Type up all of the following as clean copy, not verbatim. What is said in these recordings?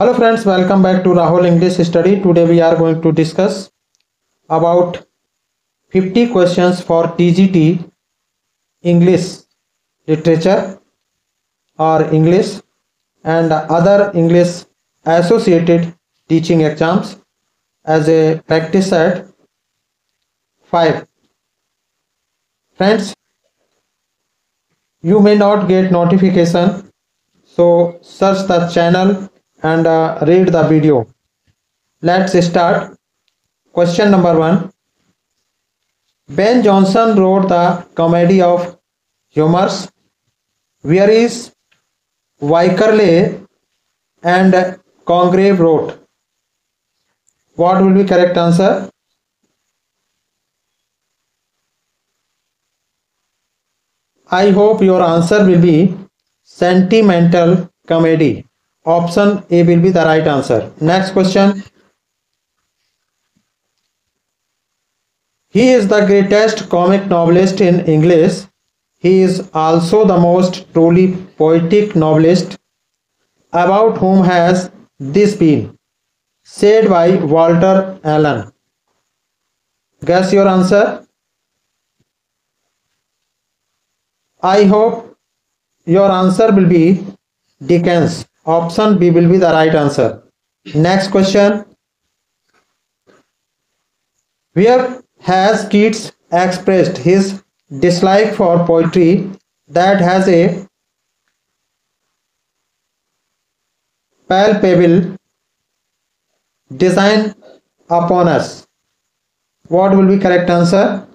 Hello friends, welcome back to Rahul English Study. Today we are going to discuss about 50 questions for TGT English literature or English and other English associated teaching exams as a practice set 5. Friends, you may not get notification, so search the channel and read the video. Let's start. Question number 1. Ben Jonson wrote the Comedy of Humours, where is Wycherley and Congreve wrote. What will be correct answer? I hope your answer will be sentimental comedy. Option A will be the right answer. Next question. He is the greatest comic novelist in English. He is also the most truly poetic novelist. About whom has this been said by Walter Allen? Guess your answer. I hope your answer will be Dickens. Option B will be the right answer. Next question. Where has Keats expressed his dislike for poetry that has a palpable design upon us? What will be correct answer?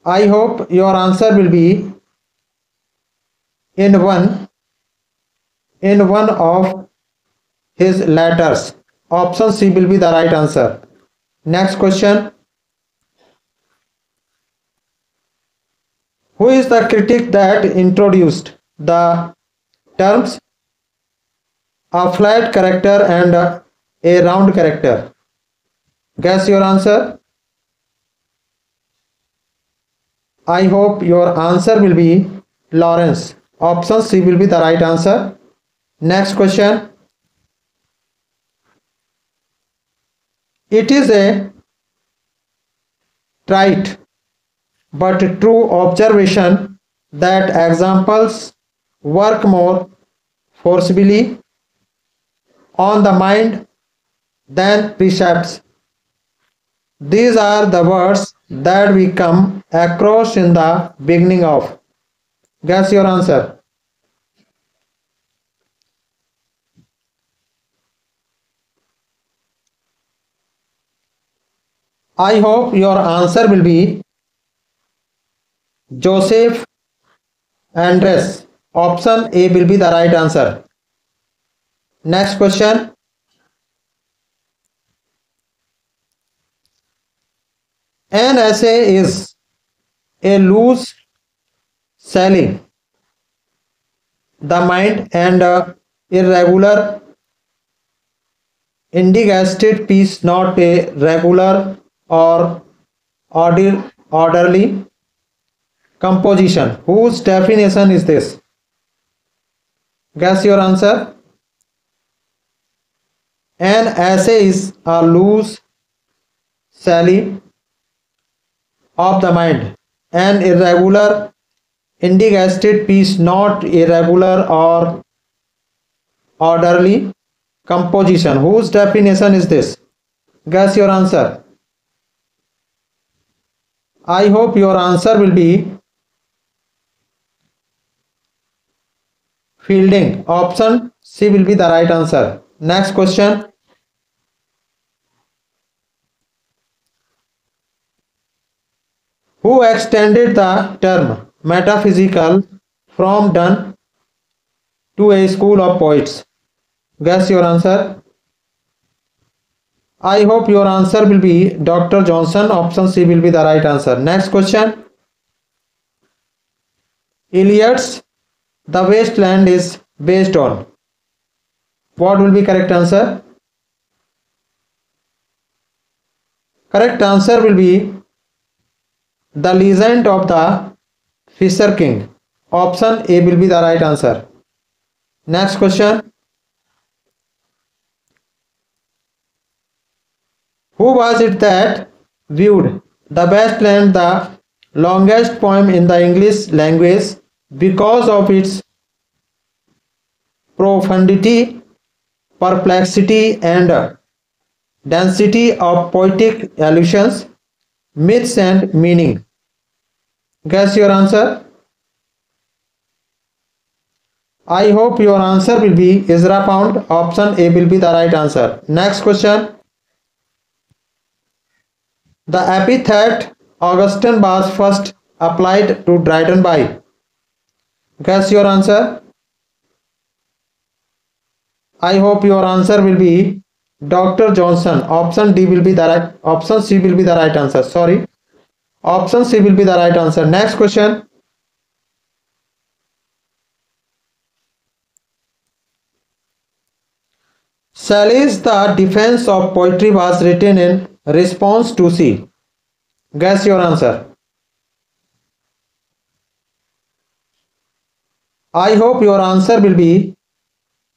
I hope your answer will be in one of his letters. Option C will be the right answer. Next question. Who is the critic that introduced the terms a flat character and a round character? Guess your answer. I hope your answer will be Lawrence. Option C will be the right answer. Next question. It is a trite but true observation that examples work more forcibly on the mind than precepts. These are the words that we come across in the beginning of. Guess your answer. I hope your answer will be Joseph Andres. Option A will be the right answer. Next question. An essay is a loose selling the mind and irregular indigested piece, not a regular or orderly composition. Whose definition is this? Guess your answer. An essay is a loose sally of the mind, an irregular indigested piece, not irregular or orderly composition. Whose definition is this? Guess your answer. I hope your answer will be Fielding. Option C will be the right answer. Next question. Who extended the term metaphysical from Donne to a school of poets? Guess your answer. I hope your answer will be Dr. Johnson. Option C will be the right answer. Next question. Eliot's The Waste Land is based on. What will be correct answer? Correct answer will be The Legend of the Fisher King. Option A will be the right answer. Next question. Who was it that viewed the best and the longest poem in the English language because of its profundity, perplexity, and density of poetic allusions, myths, and meaning? Guess your answer. I hope your answer will be Ezra Pound. Option A will be the right answer. Next question. The epithet Augustine was first applied to Dryden by. Guess your answer. I hope your answer will be Dr. Johnson. Option D will be the right. Option C will be the right answer. Sorry. Option C will be the right answer. Next question. Shelley's The Defense of Poetry was written in response to C. Guess your answer. I hope your answer will be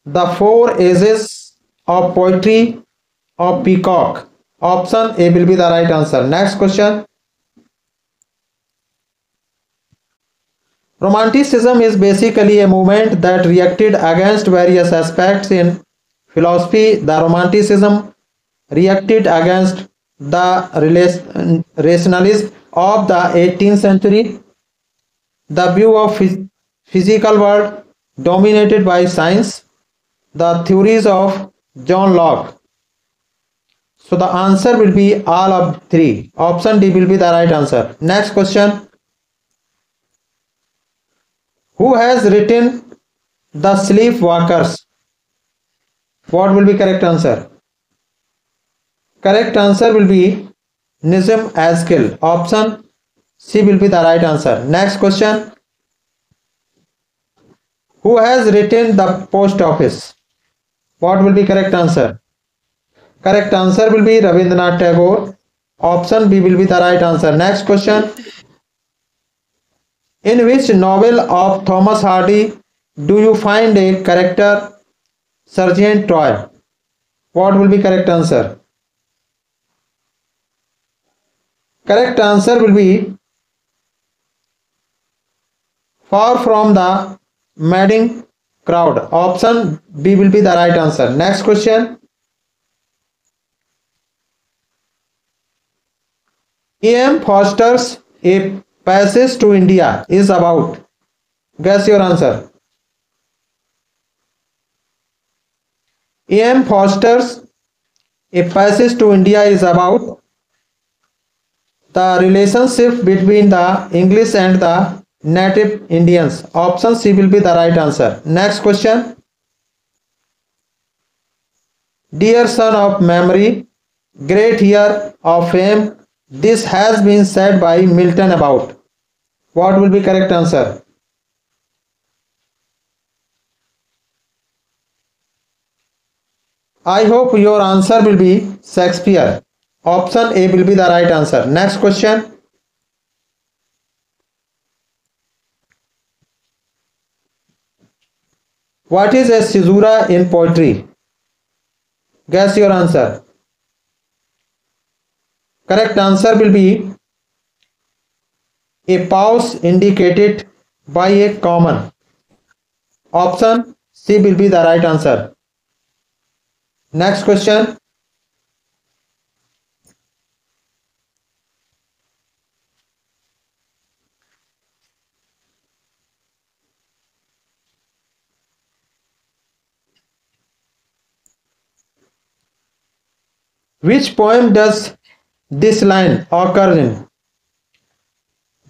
The Four Ages of Poetry of Peacock. Option A will be the right answer. Next question. Romanticism is basically a movement that reacted against various aspects in philosophy. The Romanticism reacted against the rationalism of the 18th century, the view of physical world dominated by science, the theories of John Locke. So the answer will be all of three. Option D will be the right answer. Next question. Who has written The Sleepwalkers? What will be correct answer? Correct answer will be Nizam Azkil. Option C will be the right answer. Next question. Who has written The Post Office? What will be correct answer? Correct answer will be Rabindranath Tagore. Option B will be the right answer. Next question. In which novel of Thomas Hardy do you find a character Sergeant Troy? What will be correct answer? Correct answer will be Far From the Madding Crowd. Option B will be the right answer. Next question. E.M. Foster's A Passage to India is about. Guess your answer. E.M. Foster's A Passage to India is about the relationship between the English and the native Indians. Option C will be the right answer. Next question. Dear son of memory, great year of fame, this has been said by Milton about. What will be correct answer? I hope your answer will be Shakespeare. Option A will be the right answer. Next question. What is a caesura in poetry? Guess your answer. Correct answer will be a pause indicated by a common. Option C will be the right answer. Next question. Which poem does this line occur in?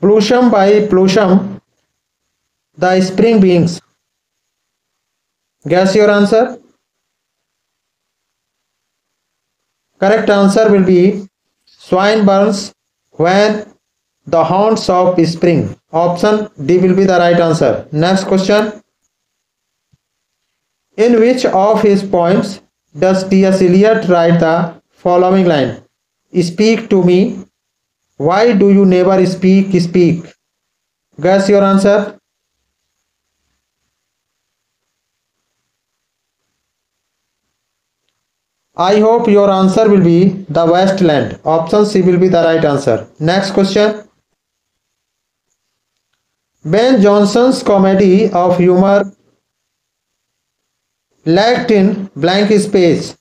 Plusham by Plusham, the spring beings. Guess your answer. Correct answer will be Swinburne's When the Haunts of Spring. Option D will be the right answer. Next question. In which of his poems does T.S. Eliot write the following line? Speak to me, Why do you never speak? Guess your answer. I hope your answer will be the wasteland. Option C will be the right answer. Next question. Ben Johnson's comedy of humor lacked in blank space,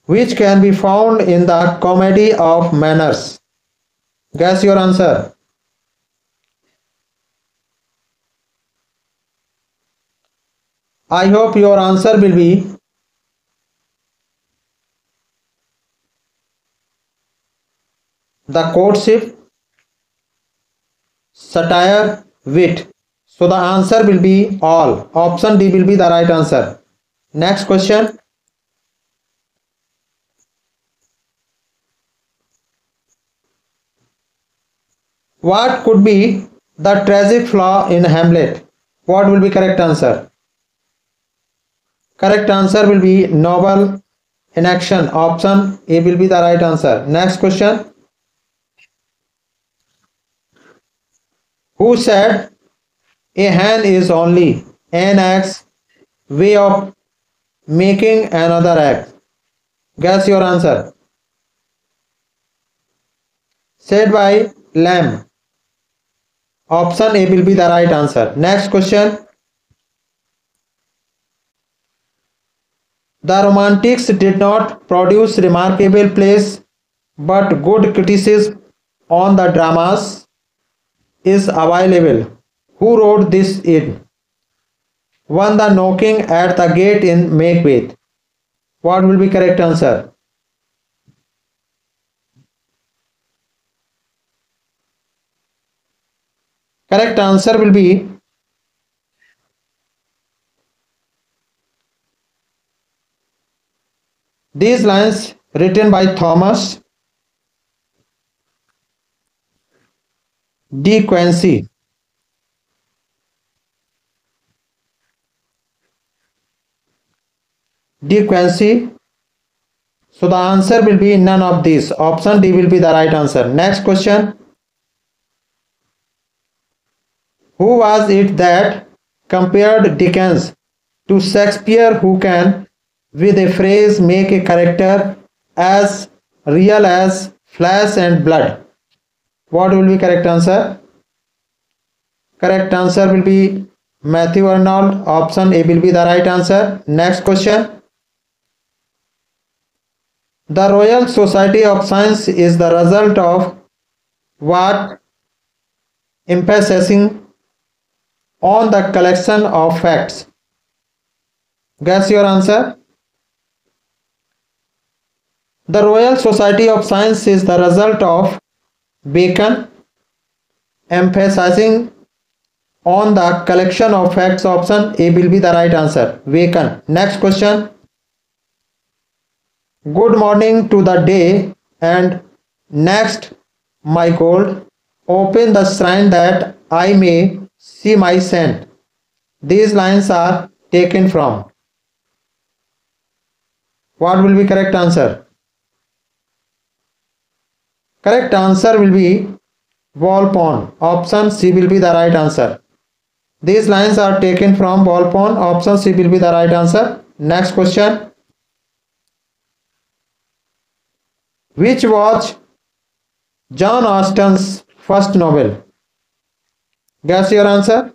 which can be found in the comedy of manners. Guess your answer. I hope your answer will be the courtship, satire, wit. So the answer will be all. Option D will be the right answer. Next question. What could be the tragic flaw in Hamlet? What will be correct answer? Correct answer will be noble inaction. Option A will be the right answer. Next question. Who said a hen is only an egg's way of making another egg? Guess your answer. Said by Lamb. Option A will be the right answer. Next question. The Romantics did not produce remarkable plays, but good criticism on the dramas is available. Who wrote this in? One, the knocking at the gate in Macbeth. What will be correct answer? Correct answer will be these lines written by Thomas De Quincey. De Quincey. So the answer will be none of these. Option D will be the right answer. Next question. Who was it that compared Dickens to Shakespeare, who can with a phrase make a character as real as flesh and blood? What will be correct answer? Correct answer will be Matthew Arnold. Option A will be the right answer. Next question. The Royal Society of Science is the result of what? Emphasizing on the collection of facts. Guess your answer. The Royal Society of Science is the result of Bacon emphasizing on the collection of facts. Option A will be the right answer. Bacon. Next question. Good morning to the day and next my gold. Open the shrine that I may see my saint. These lines are taken from. What will be correct answer? Correct answer will be Walpole. Option C will be the right answer. These lines are taken from Walpole. Option C will be the right answer. Next question. Which was John Austen's first novel? Guess your answer.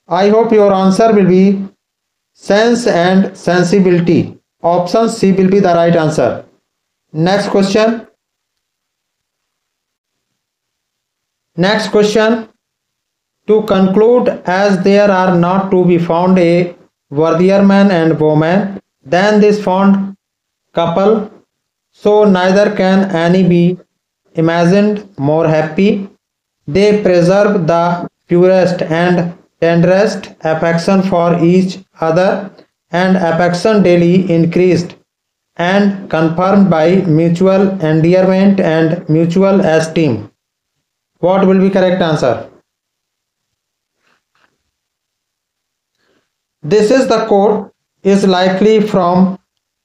I hope your answer will be Sense and Sensibility. Option C will be the right answer. Next question. Next question. To conclude, as there are not to be found a worthier man and woman than this fond couple, so neither can any be imagined more happy. They preserve the purest and tenderest affection for each other, and affection daily increased and confirmed by mutual endearment and mutual esteem. What will be correct answer? This is the quote is likely from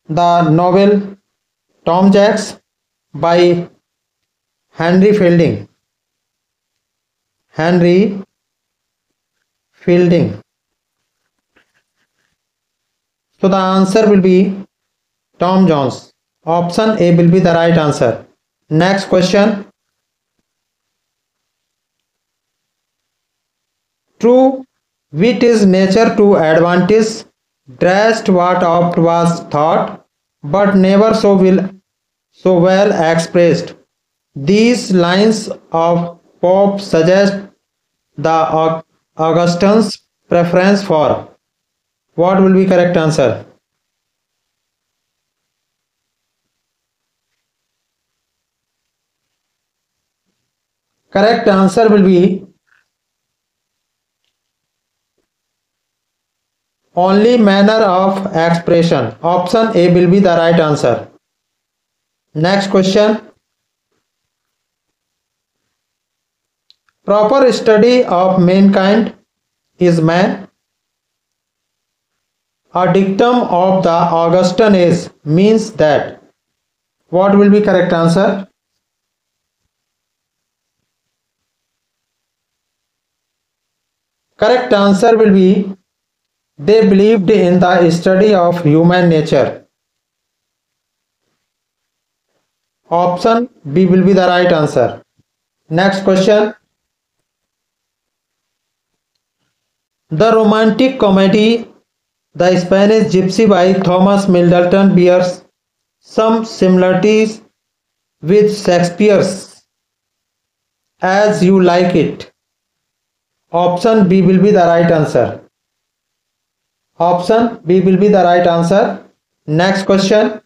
the novel Tom Jacks by Henry Fielding. Henry Fielding. So the answer will be Tom Jones. Option A will be the right answer. Next question. True wit is nature to advantage, dressed what oft was thought, but never so well expressed. These lines of Pope suggest the Augustine's preference for. What will be correct answer? Correct answer will be only manner of expression. Option A will be the right answer. Next question. Proper study of mankind is man. A dictum of the Augustine age means that. What will be correct answer? Correct answer will be they believed in the study of human nature. Option B will be the right answer. Next question. The romantic comedy The Spanish Gypsy by Thomas Middleton bears some similarities with Shakespeare's As You Like It. Option B will be the right answer. Option B will be the right answer. Next question.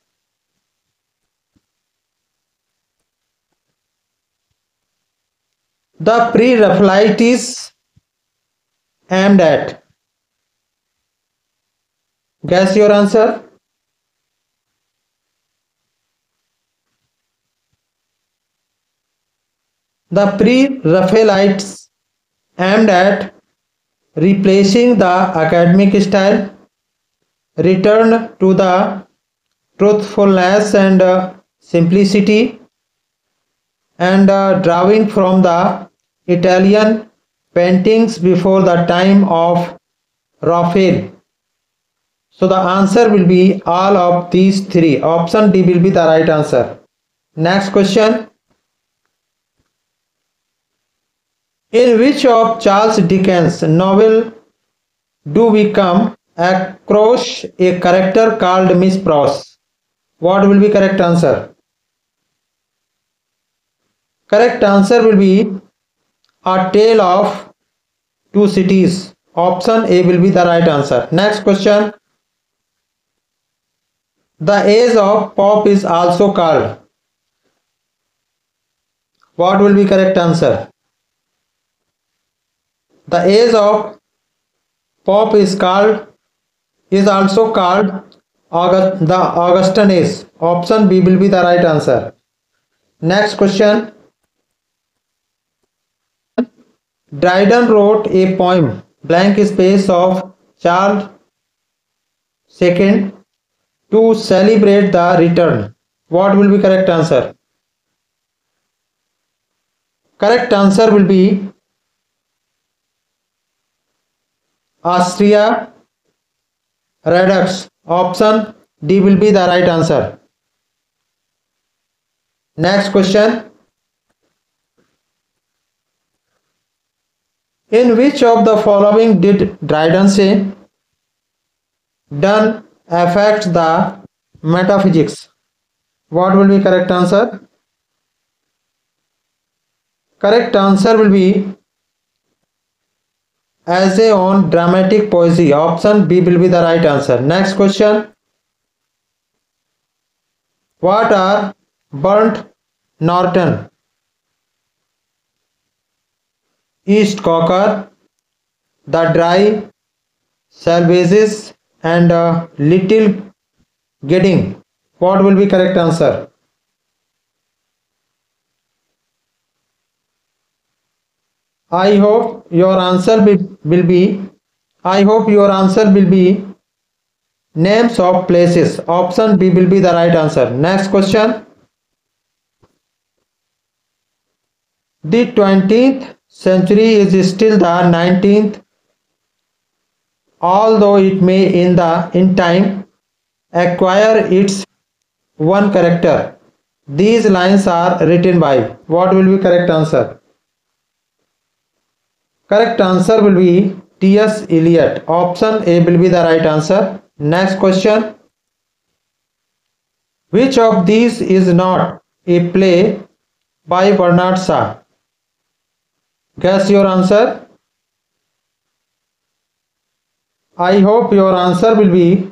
The pre-Raphaelite is aimed at. Guess your answer. The pre-Raphaelites aimed at replacing the academic style, return to the truthfulness and simplicity, and drawing from the Italian paintings before the time of Raphael. So the answer will be all of these three. Option D will be the right answer. Next question. In which of Charles Dickens' novel do we come across a character called Miss Pross? What will be correct answer? Correct answer will be A Tale of Two Cities. Option A will be the right answer. Next question. The age of pop is also called. What will be correct answer? The age of pop is also called the Augustan age. Option B will be the right answer. Next question. Dryden wrote a poem, Blank Space of Charles II, to celebrate the return. What will be correct answer? Correct answer will be Austria Redux. Option D will be the right answer. Next question. In which of the following did Dryden say, done affects the metaphysics? What will be correct answer? Correct answer will be essay on dramatic poesy. Option B will be the right answer. Next question. What are Burnt Norton, East Cocker, the Dry Salvages, and Little Gidding? What will be correct answer? I hope your answer will be Names of places. Option B will be the right answer. Next question. The 20th century is still the 19th, although it may in time acquire its one character. These lines are written by. What will be correct answer? Correct answer will be T.S. Eliot. Option A will be the right answer. Next question. Which of these is not a play by Bernard Shaw? Guess your answer. I hope your answer will be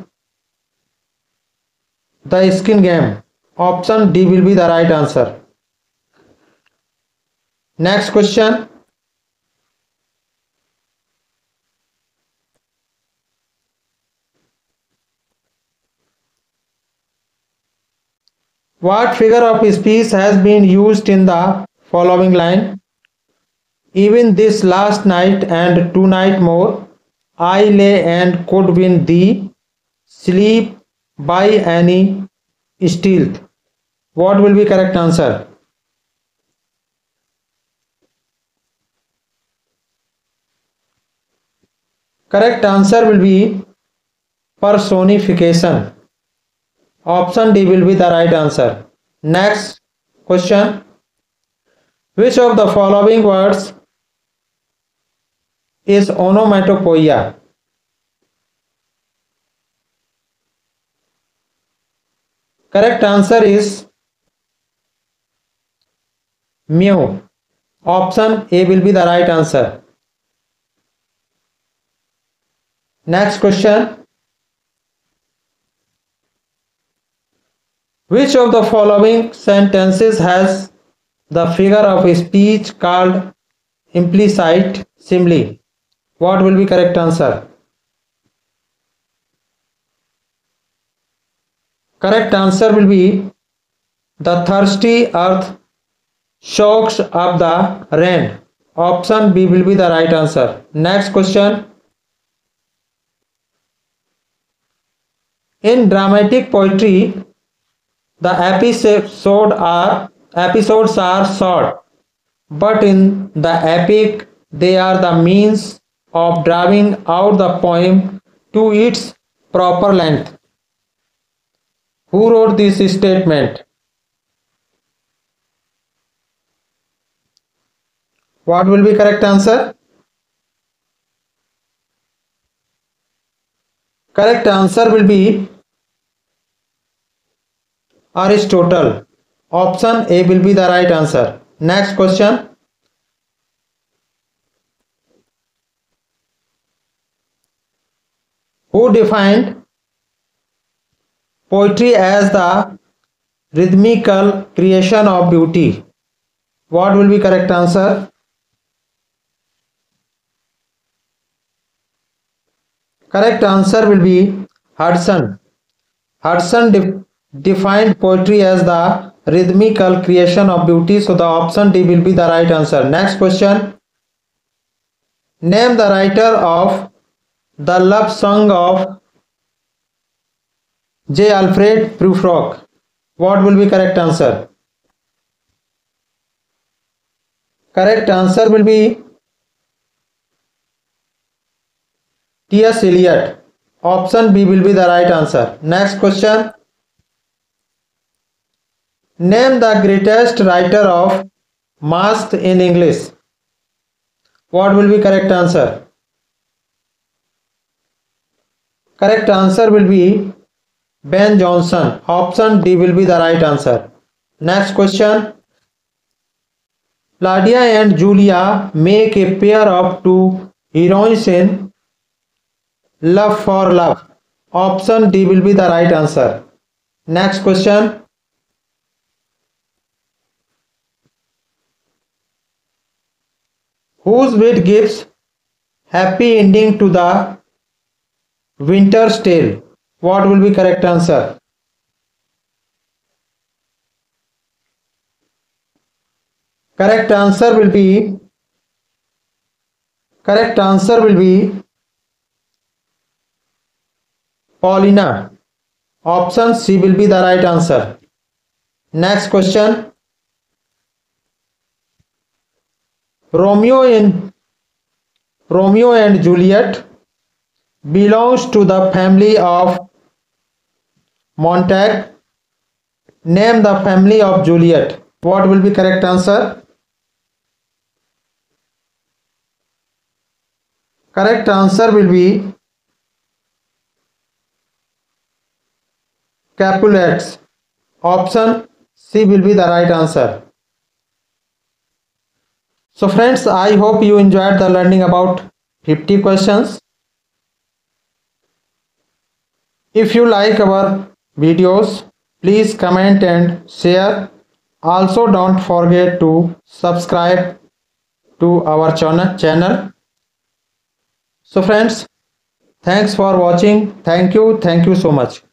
The Skin Game. Option D will be the right answer. Next question. What figure of speech has been used in the following line? Even this last night and tonight more, I lay and could win thee, sleep by any stealth. What will be correct answer? Correct answer will be personification. Option D will be the right answer. Next question. Which of the following words is onomatopoeia? Correct answer is mew. Option A will be the right answer. Next question. Which of the following sentences has the figure of speech called implicit simile? What will be correct answer? Correct answer will be the thirsty earth shocks up the rain. Option B will be the right answer. Next question. In dramatic poetry, the episodes are short, but in the epic, they are the means of driving out the poem to its proper length. Who wrote this statement? What will be correct answer? Correct answer will be Aristotle. Option A will be the right answer. Next question. Who defined poetry as the rhythmical creation of beauty? What will be correct answer? Correct answer will be Hudson. Hudson defined poetry as the rhythmical creation of beauty. So the option D will be the right answer. Next question. Name the writer of the love song of J. Alfred Prufrock. What will be correct answer? Correct answer will be T.S. Eliot. Option B will be the right answer. Next question. Name the greatest writer of Masque in English. What will be correct answer? Correct answer will be Ben Jonson. Option D will be the right answer. Next question. Claudia and Julia make a pair of two heroines in Love for Love. Option D will be the right answer. Next question. Whose wit gives happy ending to the Winter's Tale? What will be correct answer? Correct answer will be Paulina. Option C will be the right answer. Next question. Romeo and Juliet belongs to the family of Montag. Name the family of Juliet. What will be correct answer? Correct answer will be Capulets. Option C will be the right answer. So friends, I hope you enjoyed the learning about 50 questions. If you like our videos, please comment and share. Also don't forget to subscribe to our channel. So friends, thanks for watching. Thank you so much.